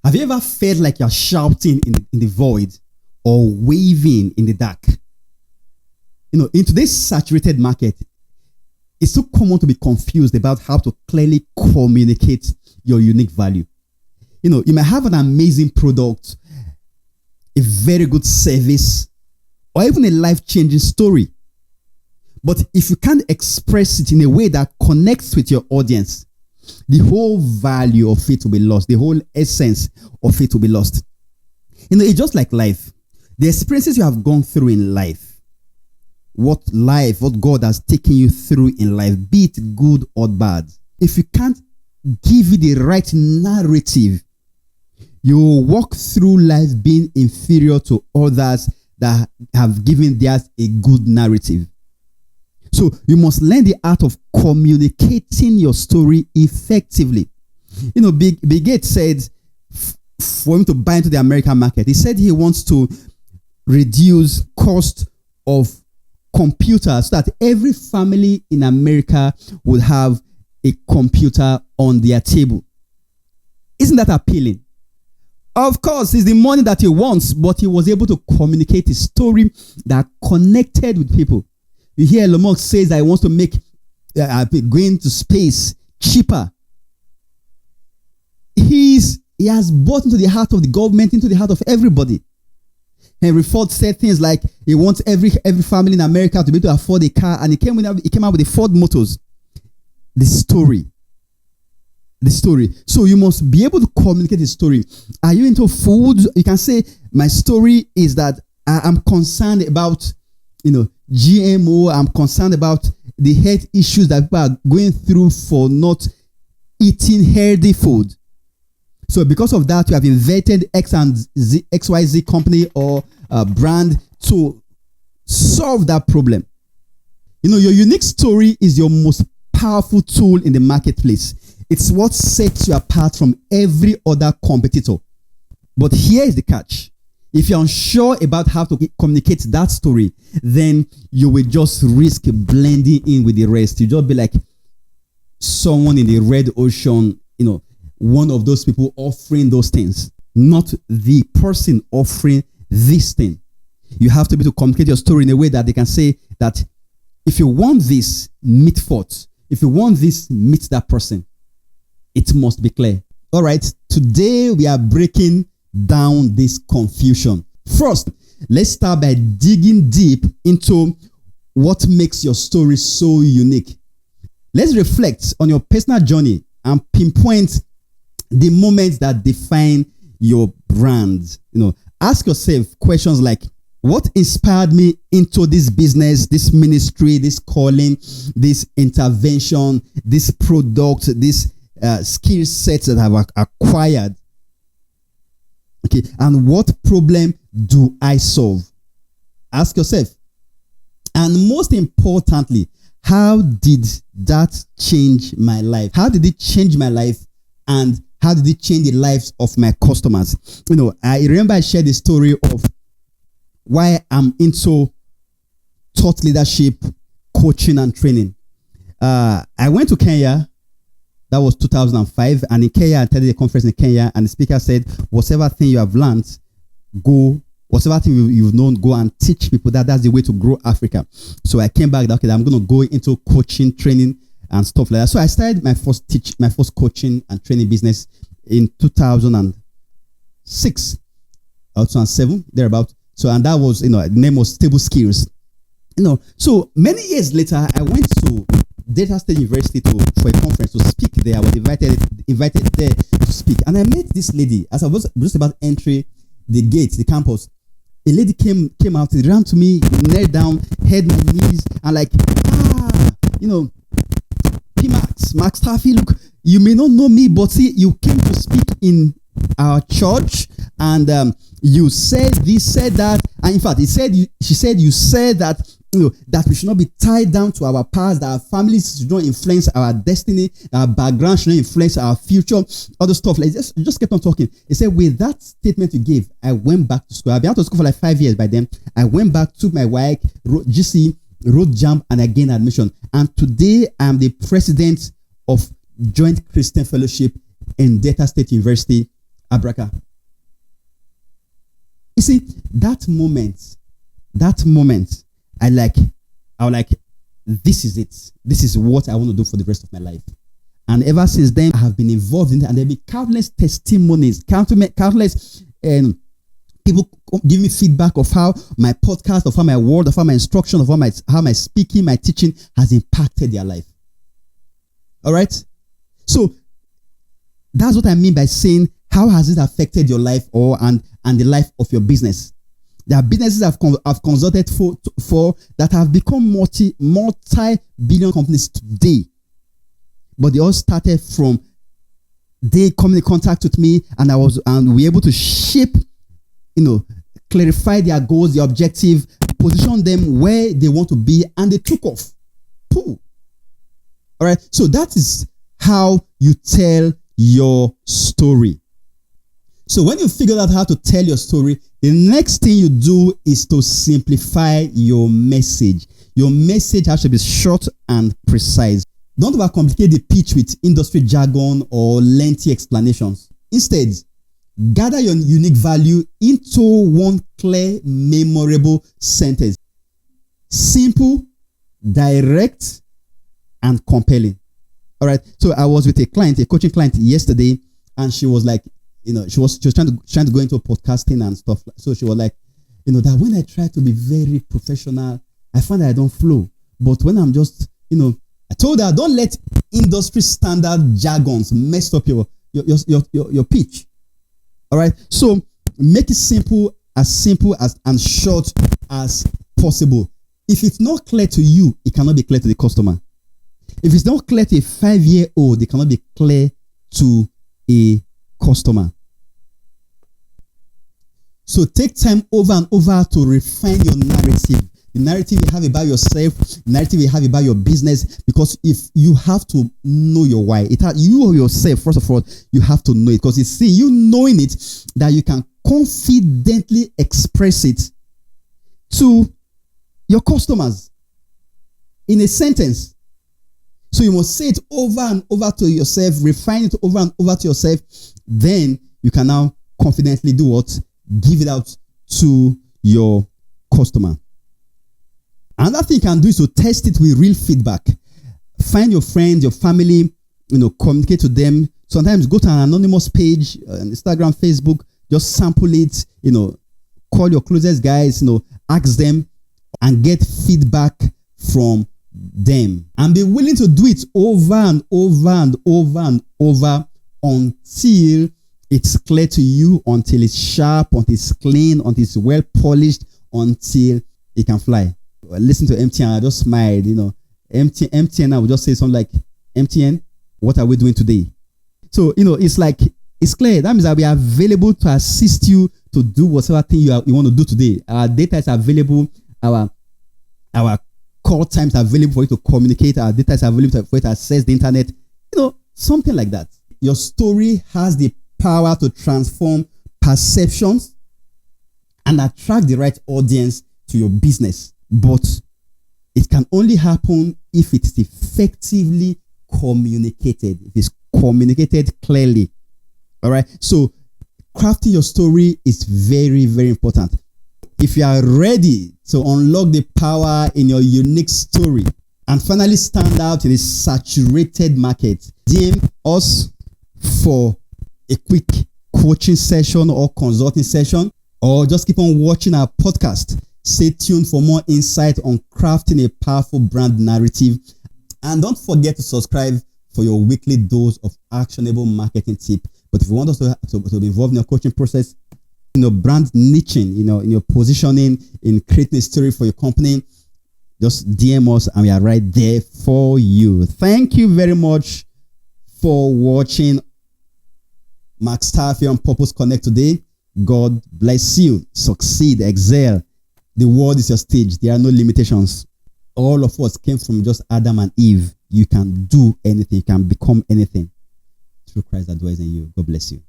Have you ever felt like you're shouting in the void or waving in the dark? In today's saturated market, it's so common to be confused about how to clearly communicate your unique value. You might have an amazing product, a very good service, or even a life-changing story. But if you can't express it in a way that connects with your audience, the whole value of it will be lost. The whole essence of it will be lost. It's just like life. The experiences you have gone through in life, what God has taken you through in life, be it good or bad, if you can't give it the right narrative, you will walk through life being inferior to others that have given theirs a good narrative. So you must learn the art of communicating your story effectively. Bill Gates said for him to buy into the American market, he said he wants to reduce cost of computers so that every family in America would have a computer on their table. Isn't that appealing? Of course, it's the money that he wants, but he was able to communicate a story that connected with people. You hear Elon Musk says that he wants to make going to space cheaper. He has bought into the heart of the government, into the heart of everybody. Henry Ford said things like he wants every family in America to be able to afford a car, and he came out with the Ford Motors. The story. So you must be able to communicate the story. Are you into food? You can say, my story is that I'm concerned about, GMO. I'm concerned about the health issues that people are going through for not eating healthy food. So because of that, you have invited XYZ company or brand to solve that problem. Your unique story is your most powerful tool in the marketplace. It's what sets you apart from every other competitor. But here is the catch. If you're unsure about how to communicate that story, then you will just risk blending in with the rest. You just be like someone in the red ocean, one of those people offering those things, not the person offering this thing. You have to be able to communicate your story in a way that they can say that if you want this, meet forth. If you want this, meet that person. It must be clear. All right, today we are breaking down this confusion. First, let's start by digging deep into what makes your story so unique. Let's reflect on your personal journey and pinpoint the moments that define your brand. Ask yourself questions like, what inspired me into this business, this ministry, this calling, this intervention, this product, this skill sets that I've acquired? Okay, and what problem do I solve? Ask yourself. And most importantly, how did that change my life? How did it change my life? And how did it change the lives of my customers? I remember I shared the story of why I'm into thought leadership, coaching, and training. I went to Kenya. That was 2005. And in Kenya, I attended a conference in Kenya. And the speaker said, whatever thing you have learned, whatever thing you've known, go and teach people. That's the way to grow Africa. So I came back. Okay, I'm going to go into coaching, training, and stuff like that. So I started my first coaching and training business in 2006 or 2007, thereabout. So, and that was, the name was Stable Skills. So many years later, I went to Delta State University for a conference to speak there. I was invited there to speak. And I met this lady as I was just about entering the gate, the campus. A lady came out, ran to me, knelt down, held my knees, and like, Max Taffy, look, you may not know me, but see, you came to speak in our church, and you said this, said that, and in fact, she said you said that, that we should not be tied down to our past, that our families should not influence our destiny, our background should not influence our future, other stuff. Like just kept on talking. He said, with that statement you gave, I went back to school. I've been out of school for like 5 years by then. I went back, took my WAEC, wrote GC, wrote JAMB, and I gained admission. And today, I'm the president of Joint Christian Fellowship in Delta State University. Abraka. You see, that moment, I was like, this is it. This is what I want to do for the rest of my life. And ever since then, I have been involved in it, and there have been countless testimonies, countless people give me feedback of how my podcast, of how my word, of how my instruction, of how my speaking, my teaching has impacted their life. All right? So that's what I mean by saying, how has it affected your life and the life of your business? There are businesses I've consulted for that have become multi-billion companies today. But they all started from they come in contact with me, and we were able to shape, clarify their goals, their objective, position them where they want to be, and they took off. All right. So that is how you tell your story. So when you figure out how to tell your story, the next thing you do is to simplify your message. Your message has to be short and precise. Don't overcomplicate the pitch with industry jargon or lengthy explanations. Instead, gather your unique value into one clear, memorable sentence. Simple, direct, and compelling. All right. So I was with a coaching client yesterday, and she was like, she was trying to go into podcasting and stuff. So she was like, that when I try to be very professional, I find that I don't flow. But when I'm just, I told her, don't let industry standard jargons mess up your pitch. All right. So make it simple as and short as possible. If it's not clear to you, it cannot be clear to the customer. If it's not clear to a 5-year-old, it cannot be clear to a customer. So take time over and over to refine your narrative. The narrative you have about yourself, the narrative you have about your business, because if you have to know your why, you yourself, first of all, you have to know it, because it's you knowing it that you can confidently express it to your customers in a sentence. So you must say it over and over to yourself, refine it over and over to yourself. Then you can now confidently do what? Give it out to your customer. Another thing you can do is to test it with real feedback. Find your friends, your family, communicate to them. Sometimes go to an anonymous page, Instagram, Facebook, just sample it, call your closest guys, ask them and get feedback from them. And be willing to do it over and over and over and over until it's clear to you, until it's sharp, until it's clean, until it's well polished, until it can fly. Listen to MTN, I just smiled, MTN, I would just say something like, MTN, what are we doing today? So, it's like, it's clear. That means that we are available to assist you to do whatever thing you want to do today. Our data is available. Our call times are available for you to communicate. Our data is available for you to access the internet. Something like that. Your story has the power to transform perceptions and attract the right audience to your business. But it can only happen if it is effectively communicated. If it's communicated clearly. All right. So crafting your story is very, very important. If you are ready to unlock the power in your unique story and finally stand out in a saturated market, DM us for a quick coaching session or consulting session, or just keep on watching our podcast. Stay tuned for more insight on crafting a powerful brand narrative. And don't forget to subscribe for your weekly dose of actionable marketing tip. But if you want us to be involved in your coaching process, brand niching, in your positioning, in creating a story for your company, just DM us and we are right there for you. Thank you very much for watching Mark Starfield on Purpose Connect today. God bless you. Succeed, excel. The world is your stage. There are no limitations. All of us came from just Adam and Eve. You can do anything. You can become anything through Christ that dwells in you. God bless you.